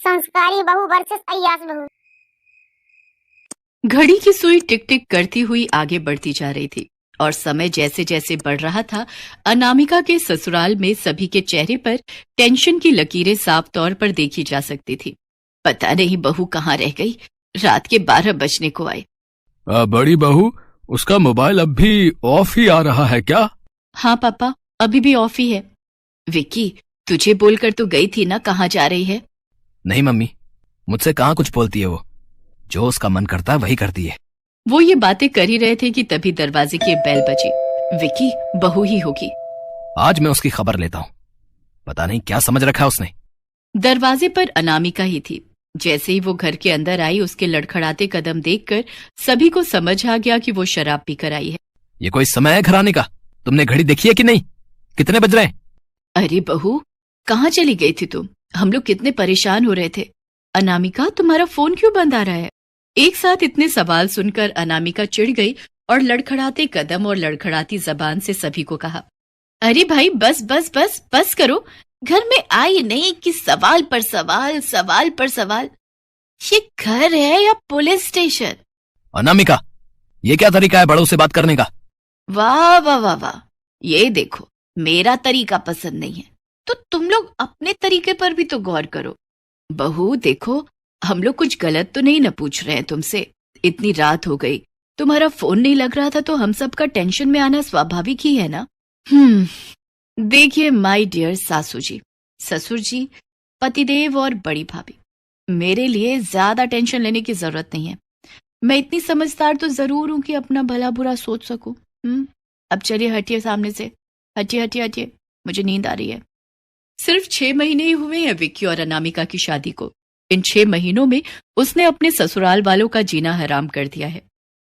संस्कारी बहू वर्सेस अय्याश बहू। घड़ी की सुई टिक टिक करती हुई आगे बढ़ती जा रही थी और समय जैसे जैसे बढ़ रहा था, अनामिका के ससुराल में सभी के चेहरे पर टेंशन की लकीरें साफ तौर पर देखी जा सकती थी। पता नहीं बहू कहाँ रह गई, रात के 12 बजने को आए। बड़ी बहू, उसका मोबाइल अब भी ऑफ ही आ रहा है क्या? हाँ पापा, अभी भी ऑफ ही है। विक्की, तुझे बोलकर तो गई थी ना, कहाँ जा रही है? नहीं मम्मी, मुझसे कहाँ कुछ बोलती है वो, जो उसका मन करता है वही करती है। वो ये बातें कर ही रहे थे कि तभी दरवाजे की बेल बजी। विक्की, बहू ही होगी। आज मैं उसकी खबर लेता हूँ, पता नहीं क्या समझ रखा है उसने। दरवाजे पर अनामिका ही थी। जैसे ही वो घर के अंदर आई, उसके लड़खड़ाते कदम देखकर सभी को समझ आ गया कि वो शराब पीकर आई है। ये कोई समय है घर आने का? तुमने घड़ी देखी है कि नहीं? कितने बज रहे हैं? अरे बहू, कहाँ चली गई थी तुम? हम लोग कितने परेशान हो रहे थे। अनामिका, तुम्हारा फोन क्यों बंद आ रहा है? एक साथ इतने सवाल सुनकर अनामिका चिढ़ गई और लड़खड़ाते कदम और लड़खड़ाती जबान से सभी को कहा, अरे भाई बस बस बस बस करो। घर में आई नहीं कि सवाल पर सवाल, सवाल पर सवाल। ये घर है या पुलिस स्टेशन? अनामिका, ये क्या तरीका है बड़ों से बात करने का? वाह वाह वाह वाह, ये देखो, मेरा तरीका पसंद नहीं है तो तुम लोग अपने तरीके पर भी तो गौर करो। बहू देखो, हम लोग कुछ गलत तो नहीं न पूछ रहे हैं तुमसे। इतनी रात हो गई, तुम्हारा फोन नहीं लग रहा था तो हम सबका टेंशन में आना स्वाभाविक ही है ना। देखिए माय डियर सासू जी, ससुर जी, पतिदेव और बड़ी भाभी, मेरे लिए ज्यादा टेंशन लेने की जरूरत नहीं है। मैं इतनी समझदार तो जरूर हूं कि अपना भला बुरा सोच सकूं। अब चलिए, हटिए सामने से, हटिए हटिए हटिए, मुझे नींद आ रही है। सिर्फ 6 महीने ही हुए हैं विक्की और अनामिका की शादी को। इन 6 महीनों में उसने अपने ससुराल वालों का जीना हराम कर दिया है।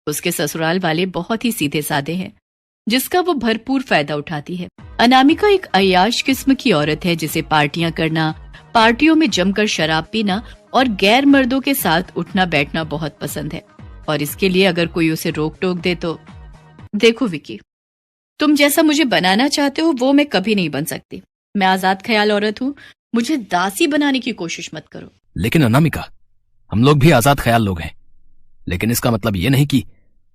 उसके ससुराल वाले बहुत ही सीधे साधे हैं, जिसका वो भरपूर फायदा उठाती है। अनामिका एक अय्याश किस्म की औरत है, जिसे पार्टियां करना, पार्टियों में जमकर शराब पीना और गैर मर्दों के साथ उठना बैठना बहुत पसंद है। और इसके लिए अगर कोई उसे रोक टोक दे तो, देखो विक्की, तुम जैसा मुझे बनाना चाहते हो वो मैं कभी नहीं बन सकती। मैं आजाद ख्याल औरत हूँ, मुझे दासी बनाने की कोशिश मत करो। लेकिन अनामिका, हम लोग भी आजाद ख्याल लोग हैं, लेकिन इसका मतलब ये नहीं कि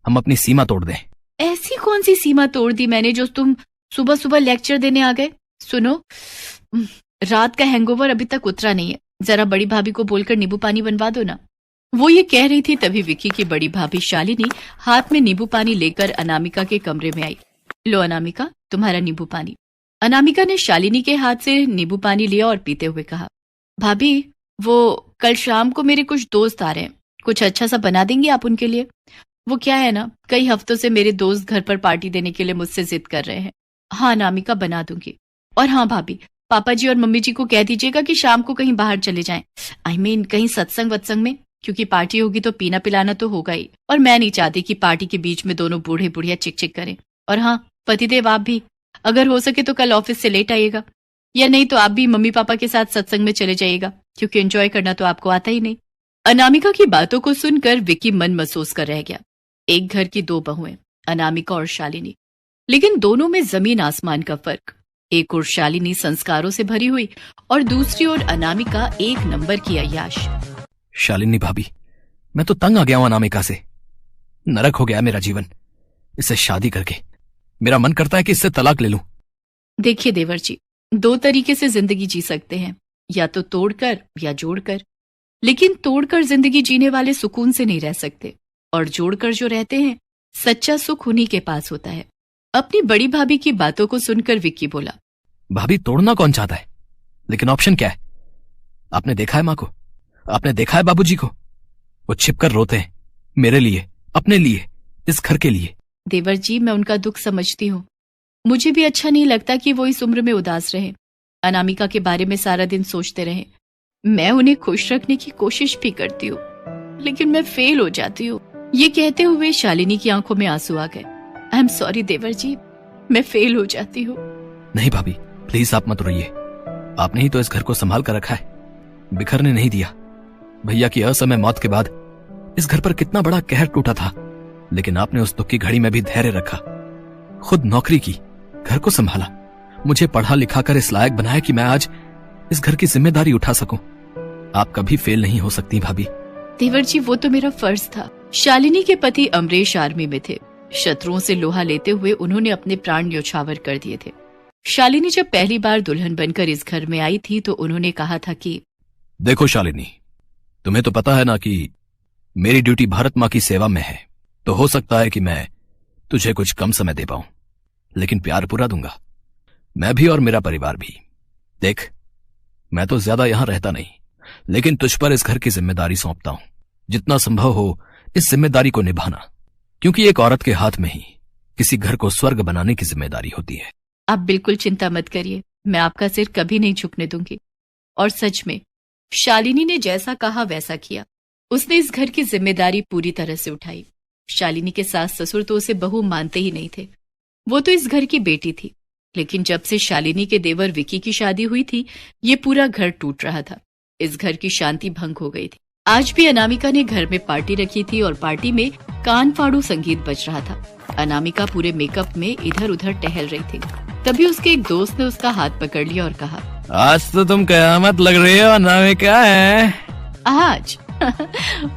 हम अपनी सीमा तोड़ दें। ऐसी कौन सी सीमा तोड़ दी मैंने जो तुम सुबह सुबह लेक्चर देने आ गए? सुनो, रात का हैंगओवर अभी तक उतरा नहीं है, जरा बड़ी भाभी को बोलकर नींबू पानी बनवा दो ना। वो ये कह रही थी तभी विक्की की बड़ी भाभी शालिनी हाथ में नींबू पानी लेकर अनामिका के कमरे में आई। लो अनामिका, तुम्हारा नींबू पानी। अनामिका ने शालिनी के हाथ से नींबू पानी लिया और पीते हुए कहा, भाभी, वो कल शाम को मेरे कुछ दोस्त आ रहे हैं, कुछ अच्छा सा बना देंगे आप उनके लिए? वो क्या है ना, कई हफ्तों से मेरे दोस्त घर पर पार्टी देने के लिए मुझसे जिद कर रहे हैं। हाँ अनामिका, बना दूंगी। और हाँ भाभी, पापा जी और मम्मी जी को कह दीजिएगा कि शाम को कहीं बाहर चले जाएं। I mean, कहीं सत्संग वत्संग में, क्योंकि पार्टी होगी तो पीना पिलाना तो होगा ही, और मैं नहीं चाहती कि पार्टी के बीच में दोनों बूढ़े बुढ़िया चिक चिक करें। और हाँ पतिदेव, आप भी अगर हो सके तो कल ऑफिस से लेट आइएगा, या नहीं तो आप भी मम्मी पापा के साथ सत्संग में चले जाइएगा, क्योंकि एंजॉय करना तो आपको आता ही नहीं। अनामिका की बातों को सुनकर विक्की मन महसूस कर रह गया। एक घर की 2 बहुएं, अनामिका और शालिनी, लेकिन दोनों में जमीन आसमान का फर्क। एक ओर शालिनी संस्कारों से भरी हुई और दूसरी ओर अनामिका एक नंबर की अय्याश। शालिनी भाभी, मैं तो तंग आ गया हूं अनामिका से। नरक हो गया मेरा जीवन इससे शादी करके। मेरा मन करता है कि इससे तलाक ले लूं। देखिए देवर जी, 2 तरीके से जिंदगी जी सकते हैं, या तो तोड़कर या जोड़कर। लेकिन तोड़कर जिंदगी जीने वाले सुकून से नहीं रह सकते, और जोड़कर जो रहते हैं, सच्चा सुख उन्हीं के पास होता है। अपनी बड़ी भाभी की बातों को सुनकर विक्की बोला, भाभी, तोड़ना कौन चाहता है, लेकिन ऑप्शन क्या है? आपने देखा है माँ को, आपने देखा है बाबूजी को, वो छिपकर रोते हैं मेरे लिए, अपने लिए, इस घर के लिए। देवर जी, मैं उनका दुख समझती हूँ। मुझे भी अच्छा नहीं लगता कि वो इस उम्र में उदास रहे, अनामिका के बारे में सारा दिन सोचते रहे। मैं उन्हें खुश रखने की कोशिश भी करती हूँ, लेकिन मैं फेल हो जाती हूँ। ये कहते हुए शालिनी की आंखों में आंसू आ गए। आई एम सॉरी देवर जी, मैं फेल हो जाती हूँ। नहीं भाभी, प्लीज आप मत रोइए। आपने ही तो इस घर को संभाल कर रखा है, बिखरने नहीं दिया। भैया की असमय मौत के बाद इस घर पर कितना बड़ा कहर टूटा था, लेकिन आपने उस दुख की घड़ी में भी धैर्य रखा। खुद नौकरी की, घर को संभाला, मुझे पढ़ा लिखा कर इस लायक बनाया कि मैं आज इस घर की जिम्मेदारी उठा सकूं। आप कभी फेल नहीं हो सकती भाभी। देवर जी, वो तो मेरा फर्ज था। शालिनी के पति अमरीश आर्मी में थे। शत्रुओं से लोहा लेते हुए उन्होंने अपने प्राण न्यौछावर कर दिए थे। शालिनी जब पहली बार दुल्हन बनकर इस घर में आई थी तो उन्होंने कहा था कि देखो शालिनी, तुम्हें तो पता है ना कि मेरी ड्यूटी भारत माँ की सेवा में है, तो हो सकता है कि मैं तुझे कुछ कम समय दे पाऊं, लेकिन प्यार पूरा दूंगा, मैं भी और मेरा परिवार भी। देख, मैं तो ज्यादा यहां रहता नहीं, लेकिन तुझ पर इस घर की जिम्मेदारी सौंपता हूं। जितना संभव हो इस जिम्मेदारी को निभाना, क्योंकि एक औरत के हाथ में ही किसी घर को स्वर्ग बनाने की जिम्मेदारी होती है। आप बिल्कुल चिंता मत करिए, मैं आपका सिर कभी नहीं झुकने दूंगी। और सच में शालिनी ने जैसा कहा वैसा किया। उसने इस घर की जिम्मेदारी पूरी तरह से उठाई। शालिनी के सास ससुर तो उसे बहू मानते ही नहीं थे। वो तो इस घर की बेटी थी, लेकिन जब से शालिनी के देवर विकी की शादी हुई थी, ये पूरा घर टूट रहा था। इस घर की शांति भंग हो गई थी। आज भी अनामिका ने घर में पार्टी रखी थी और पार्टी में कान फाड़ू संगीत बज रहा था। अनामिका पूरे मेकअप में इधर उधर टहल रही थी। तभी उसके एक दोस्त ने उसका हाथ पकड़ लिया और कहा, आज तो तुम कयामत लग रही हो अनामिका। है आज?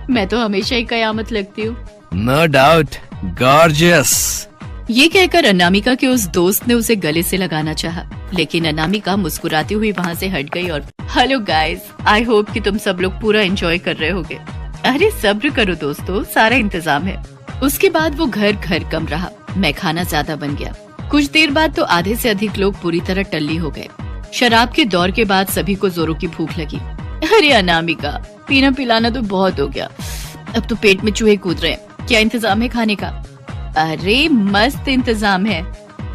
मैं तो हमेशा ही कयामत लगती हूँ। No doubt, gorgeous. ये कहकर अनामिका के उस दोस्त ने उसे गले से लगाना चाहा, लेकिन अनामिका मुस्कुराती हुई वहाँ से हट गई और हेलो गाइस, आई होप कि तुम सब लोग पूरा एंजॉय कर रहे होगे। अरे सब्र करो दोस्तों, सारा इंतजाम है। उसके बाद वो घर कम रहा, मैं खाना ज्यादा बन गया। कुछ देर बाद तो आधे से अधिक लोग पूरी तरह टल्ली हो गए। शराब के दौर के बाद सभी को जोरों की भूख लगी। अरे अनामिका, पीना पिलाना तो बहुत हो गया, अब तो पेट में चूहे कूद रहे हैं। क्या इंतजाम है खाने का? अरे मस्त इंतजाम है।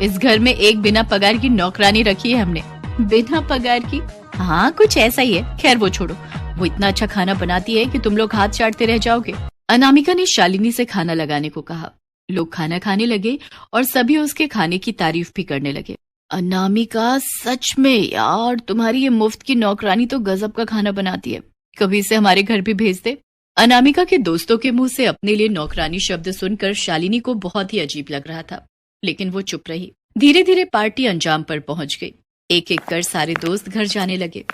इस घर में एक बिना पगार की नौकरानी रखी है हमने। बिना पगार की? हाँ, कुछ ऐसा ही है। खैर वो छोड़ो, वो इतना अच्छा खाना बनाती है कि तुम लोग हाथ चाटते रह जाओगे। अनामिका ने शालिनी से खाना लगाने को कहा। लोग खाना खाने लगे और सभी उसके खाने की तारीफ भी करने लगे। अनामिका, सच में यार, तुम्हारी ये मुफ्त की नौकरानी तो गजब का खाना बनाती है। कभी इसे हमारे घर भी भेज दे। अनामिका के दोस्तों के मुंह से अपने लिए नौकरानी शब्द सुनकर शालिनी को बहुत ही अजीब लग रहा था, लेकिन वो चुप रही। धीरे धीरे पार्टी अंजाम पर पहुंच गई। एक एक कर सारे दोस्त घर जाने लगे,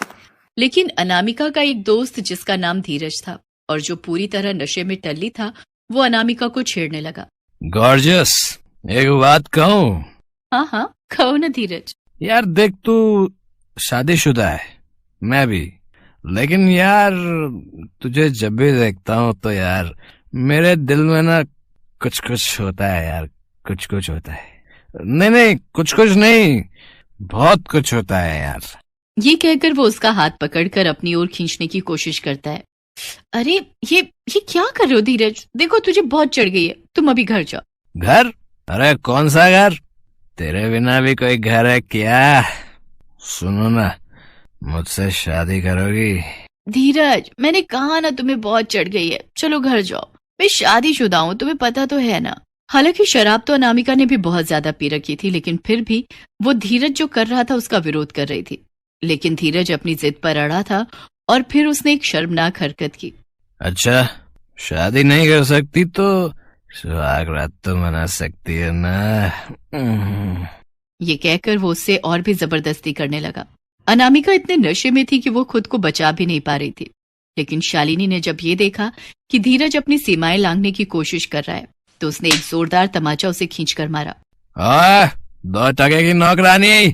लेकिन अनामिका का एक दोस्त जिसका नाम धीरज था और जो पूरी तरह नशे में टल्ली था, वो अनामिका को छेड़ने लगा। गॉर्जियस, एक बात कहूं? हाँ हाँ, कहो ना धीरज। यार देख, तू शादीशुदा है, मैं भी, लेकिन यार तुझे जब भी देखता हूँ तो यार मेरे दिल में ना कुछ कुछ होता है यार, कुछ कुछ होता है। नहीं, कुछ कुछ नहीं, बहुत कुछ होता है यार। ये कहकर वो उसका हाथ पकड़कर अपनी ओर खींचने की कोशिश करता है। अरे ये क्या कर रहे हो धीरज? देखो तुझे बहुत चढ़ गई है, तुम अभी घर जाओ। घर? अरे कौन सा घर? तेरे बिना भी कोई घर है क्या? सुनो ना, मुझसे शादी करोगी? धीरज, मैंने कहा ना तुम्हें बहुत चढ़ गई है, चलो घर जाओ। मैं शादीशुदा हूँ, तुम्हें पता तो है ना। हालांकि शराब तो अनामिका ने भी बहुत ज्यादा पी रखी थी, लेकिन फिर भी वो धीरज जो कर रहा था उसका विरोध कर रही थी। लेकिन धीरज अपनी जिद पर अड़ा था और फिर उसने एक शर्मनाक हरकत की। अच्छा, शादी नहीं कर सकती तो सुहाग रात तो मना सकती है ना। ये कहकर वो उससे और भी जबरदस्ती करने लगा। अनामिका इतने नशे में थी कि वो खुद को बचा भी नहीं पा रही थी, लेकिन शालिनी ने जब ये देखा कि धीरज अपनी सीमाएं लांघने की कोशिश कर रहा है, तो उसने एक जोरदार तमाचा उसे खींचकर मारा। 2 टके की नौकरानी,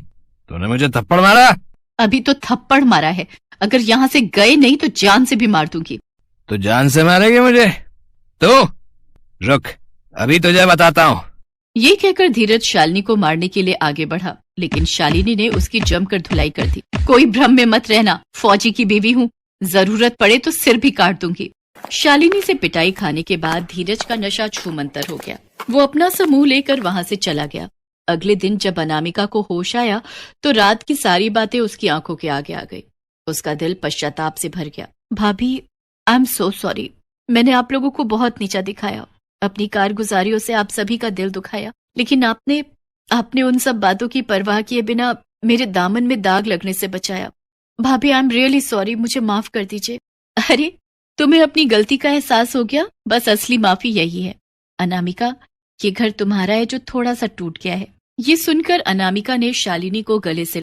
तूने मुझे थप्पड़ मारा? अभी तो थप्पड़ मारा है, अगर यहाँ से गए नहीं तो जान से भी मार दूंगी। तो जान से मारेगी मुझे? तो रुक, अभी तुझे बताता हूँ। ये कहकर धीरज शालिनी को मारने के लिए आगे बढ़ा, लेकिन शालिनी ने उसकी जमकर धुलाई कर दी। कोई भ्रम में मत रहना, फौजी की बीवी हूँ, जरूरत पड़े तो सिर भी काट दूंगी। शालिनी से पिटाई खाने के बाद धीरज का नशा छूमंतर हो गया। वो अपना समूह लेकर वहां से चला गया। अगले दिन जब अनामिका को होश आया तो रात की सारी बातें उसकी आंखों के आगे आ गई। उसका दिल पश्चाताप से भर गया। भाभी, आई एम सो सॉरी, मैंने आप लोगों को बहुत नीचा दिखाया, अपनी कारगुजारियों से आप सभी का दिल दुखाया, लेकिन आपने उन सब बातों की परवाह किए बिना मेरे दामन में दाग लगने से बचाया। भाभी, आई एम रियली सॉरी, मुझे माफ कर दीजिए। अरे, तुम्हें अपनी गलती का एहसास हो गया? बस असली माफी यही है। अनामिका, ये घर तुम्हारा है जो थोड़ा सा टूट गया है। ये सुनकर अनामिका ने शालिनी को गले से